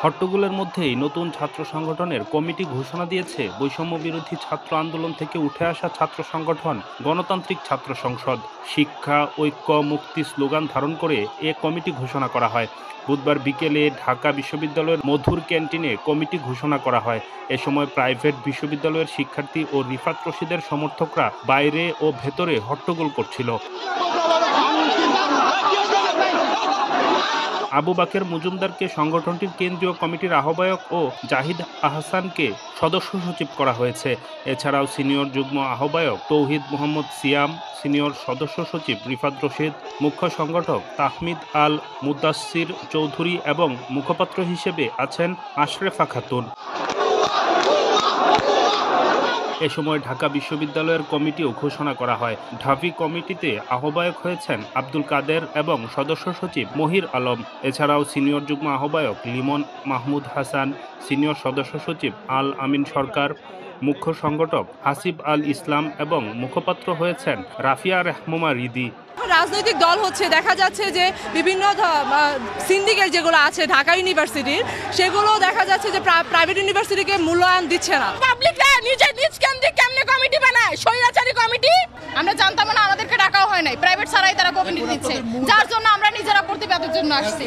হট্টগোলের মধ্যেই নতুন ছাত্র সংগঠনের কমিটি ঘোষণা দিয়েছে বৈষম্য বিরোধী ছাত্র আন্দোলন থেকে উঠে আসা ছাত্র সংগঠন গণতান্ত্রিক ছাত্র সংসদ। শিক্ষা, ঐক্য, মুক্তি স্লোগান ধারণ করে এ কমিটি ঘোষণা করা হয়। বুধবার বিকেলে ঢাকা বিশ্ববিদ্যালয়ের মধুর ক্যান্টিনে কমিটি ঘোষণা করা হয়। এ সময় প্রাইভেট বিশ্ববিদ্যালয়ের শিক্ষার্থী ও রিফাত রশিদের সমর্থকরা বাইরে ও ভেতরে হট্টগোল করছিল। আবু বাকের মজুমদারকে সংগঠনটির কেন্দ্রীয় কমিটির আহ্বায়ক ও জাহিদ আহসানকে সদস্য সচিব করা হয়েছে। এছাড়াও সিনিয়র যুগ্ম আহ্বায়ক তৌহিদ মোহাম্মদ সিয়াম, সিনিয়র সদস্য সচিব রিফাত রশিদ, মুখ্য সংগঠক তাহমিদ আল মুদাসসির চৌধুরী এবং মুখপাত্র হিসেবে আছেন আশরেফা খাতুন। এ সময় ঢাকা বিশ্ববিদ্যালয়ের কমিটিও ঘোষণা করা হয়। ঢাবি কমিটিতে আহ্বায়ক হয়েছেন আব্দুল কাদের এবং সদস্য সচিব মহির আলম। এছাড়াও সিনিয়র যুগ্ম আহ্বায়ক লিমন মাহমুদ হাসান, সিনিয়র সদস্য সচিব আল আমিন সরকার, মুখ্য সংগঠক হাসিব আল ইসলাম এবং মুখপাত্র হয়েছেন রাফিয়া রেহমা রিদি। রাজনৈতিক দল হচ্ছে দেখা যাচ্ছে যে বিভিন্ন সিন্ডিকেট যেগুলো আছে ঢাকা ইউনিভার্সিটির, সেগুলো দেখা যাচ্ছে যে প্রাইভেট ইউনিভার্সিটিকে মূল্যায়ন দিচ্ছে না। পাবলিকরা নিজের নিজ কেন্দ্রে কেমনে কমিটি বানায়, স্বৈরাচারী কমিটি। আমরা জানতাম না, আমাদেরকে ডাকাও হয় নাই, প্রাইভেট ছাড়াই তারা কমিটি দিচ্ছে, যার জন্য আমরা নিজেরা প্রতিবাদের জন্য আসছি।